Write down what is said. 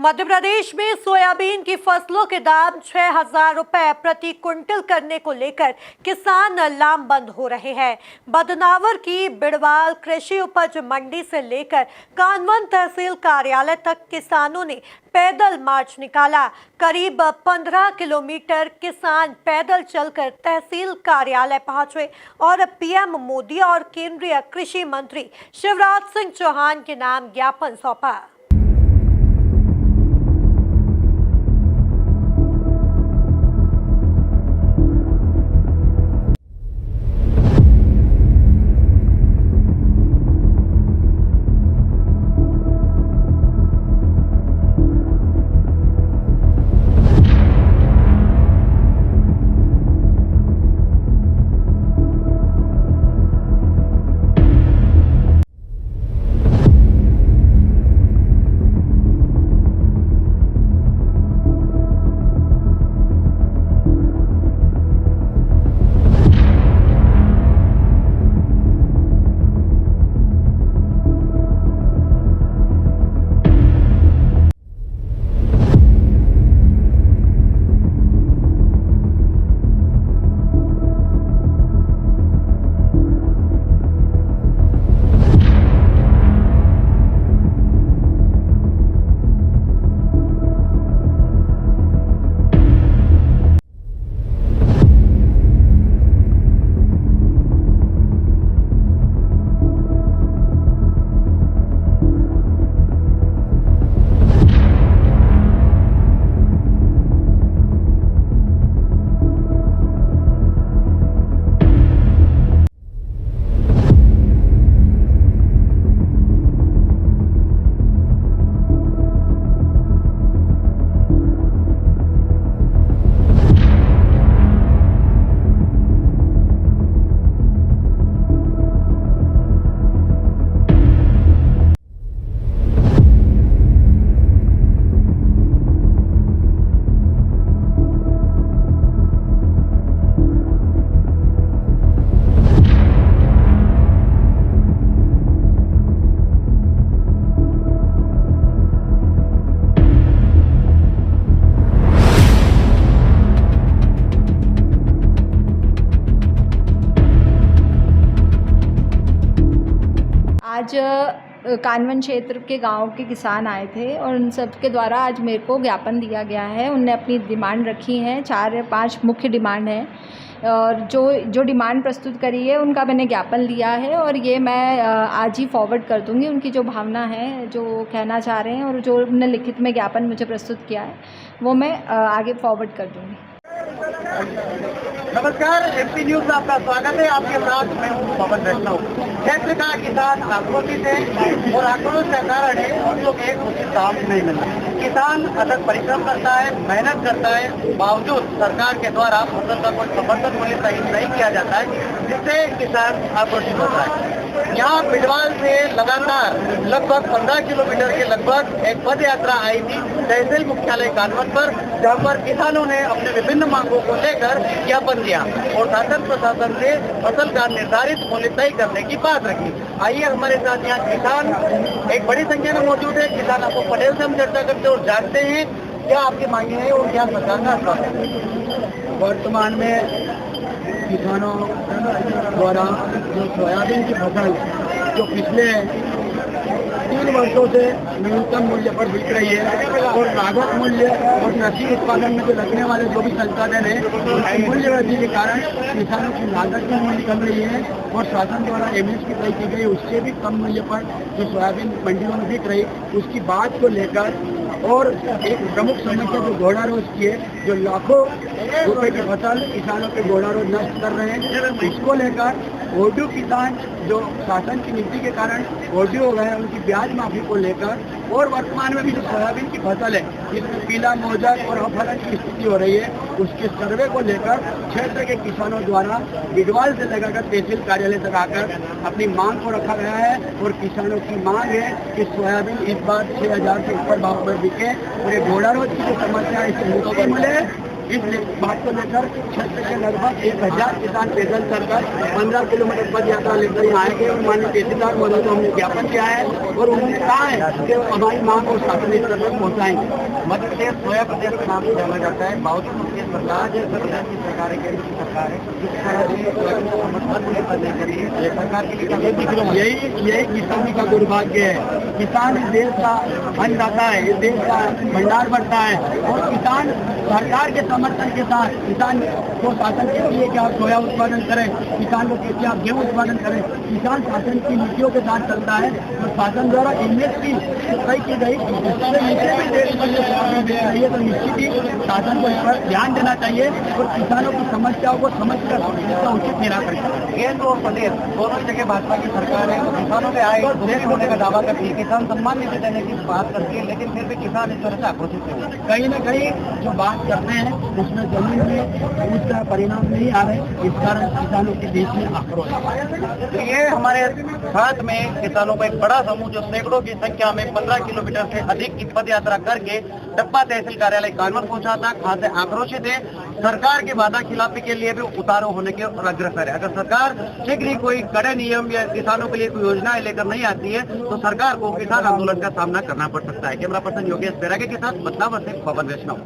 मध्य प्रदेश में सोयाबीन की फसलों के दाम 6,000 रुपए प्रति क्विंटल करने को लेकर किसान लामबंद हो रहे हैं। बदनावर की बिड़वाल कृषि उपज मंडी से लेकर कानवन तहसील कार्यालय तक किसानों ने पैदल मार्च निकाला। करीब 15 किलोमीटर किसान पैदल चलकर तहसील कार्यालय पहुंचे और पीएम मोदी और केंद्रीय कृषि मंत्री शिवराज सिंह चौहान के नाम ज्ञापन सौंपा। आज कानवन क्षेत्र के गांव के किसान आए थे और उन सब के द्वारा आज मेरे को ज्ञापन दिया गया है। उनने अपनी डिमांड रखी है, 4 या 5 मुख्य डिमांड है और जो डिमांड प्रस्तुत करी है उनका मैंने ज्ञापन लिया है और ये मैं आज ही फॉरवर्ड कर दूंगी। उनकी जो भावना है, जो कहना चाह रहे हैं और जो उन्होंने लिखित में ज्ञापन मुझे प्रस्तुत किया है वो मैं आगे फॉरवर्ड कर दूंगी। नमस्कार, एमपी न्यूज में आपका स्वागत है। आपके साथ मैं हूँ पवन वैष्णव। क्षेत्र का किसान आक्रोशित है और आक्रोश का कारण है उन लोग एक उचित दाम नहीं मिलता। किसान अथक परिश्रम करता है, मेहनत करता है, बावजूद सरकार के द्वारा फसल का कोई समर्थन मूल्य तय नहीं किया जाता है, जिससे किसान आक्रोशित होता है। यहाँ बिड़वाल से लगातार लगभग 15 किलोमीटर के लगभग एक पद यात्रा आई थी तहसील मुख्यालय कानवन पर, जहाँ पर किसानों ने अपने विभिन्न मांगों को लेकर ज्ञापन दिया और शासन प्रशासन से फसल का निर्धारित मूल्य तय करने की बात रखी। आइए हमारे साथ यहाँ किसान एक बड़ी संख्या में मौजूद है। किसान आपको पटेल से हम चर्चा करते और जानते हैं क्या आपकी मांगे हैं और क्या सरकार का आश्वासन है। वर्तमान में किसानों द्वारा जो सोयाबीन की फसल जो पिछले 3 वर्षों से न्यूनतम मूल्य पर बिक रही है और लागत मूल्य और कृषि उत्पादन में जो लगने वाले जो भी संसाधन है उसकी मूल्य वृद्धि के कारण किसानों की लागत में मूल्य कम रही है और शासन द्वारा एमएसपी तय की गई उससे भी कम मूल्य पर जो सोयाबीन मंडियों में बिक रही उसकी बात को लेकर और एक प्रमुख समस्या जो घोड़ा रोज की है, जो लाखों रुपए की फसल किसानों के घोड़ा रोज नष्ट कर रहे हैं, इसको लेकर ओडू किसान जो शासन की नीति के कारण ओडू हो गए हैं उनकी ब्याज माफी को लेकर और वर्तमान में भी जो सोयाबीन की फसल है जिसमें पीला मोजक और अफलन की स्थिति हो रही है उसके सर्वे को लेकर क्षेत्र के किसानों द्वारा बिड़वाल से लगाकर तहसील कार्यालय तक आकर अपनी मांग को रखा गया है और किसानों की मांग है कि सोयाबीन इस बार 6,000 से ऊपर भाव पर बिके और ये घोड़ा रोज की जो समस्या है इससे मुक्ति मिले इस बात को लेकर क्षेत्र के लगभग 1000 किसान पैदल चलकर 15 किलोमीटर पद यात्रा लेकर यहाँ आए थे और माननीय तहसीलदार महोदय को हमने ज्ञापन किया है और उन्होंने कहा है कि हमारी मांग को शासन स्तर पर पहुँचाएंगे। मध्य प्रदेश सोया प्रदेश के नाम से जाना जाता है। बावजूद उसकी सरकार जो प्रदेश की सरकार है, केंद्र की सरकार है, जिस तरह से समर्थन करने के लिए सरकार के लिए यही किसानी का दुर्भाग्य है। किसान इस देश का अन्नदाता है, इस देश का भंडार बढ़ता है और किसान सरकार के समर्थन के साथ किसान को शासन के लिए क्या सोया उत्पादन करें, किसान को क्या गेहूं उत्पादन करें, किसान शासन की नीतियों के साथ चलता है। तो शासन द्वारा एमएसपी तय की गई उससे नीचे भी देश में सोयाबीन दे रही है, तो निश्चित ही शासन को इस पर ध्यान देना चाहिए और किसानों की समस्याओं को समझकर इसका उचित निराकरण करें। केंद्र और प्रदेश दोनों ही जगह भाजपा की सरकार है। किसानों के आय दोगुने होने का दावा करती है, किसान सम्मान निधि देने की बात करती है, लेकिन फिर भी किसान इस तरह से आक्रोशित है। कहीं न कहीं जो बात करते हैं उसमें जमीन में उसका परिणाम नहीं आ रहे, इस कारण किसानों के बीच में आक्रोश है। तो ये हमारे साथ में किसानों का एक बड़ा समूह जो सैकड़ों की संख्या में 15 किलोमीटर से अधिक की पद यात्रा करके डब्बा तहसील कार्यालय कानवन पहुंचा था। खास आक्रोशित है, सरकार के वादा खिलाफी के लिए भी उतारू होने के अग्रसर है। अगर सरकार शीघ्र ही कोई कड़े नियम या किसानों के लिए कोई योजनाएं लेकर नहीं आती है तो सरकार को किसान आंदोलन का सामना करना पड़ सकता है। कैमरा पर्सन योगेश बैरागी के साथ बदलावर से पवन वैष्णव।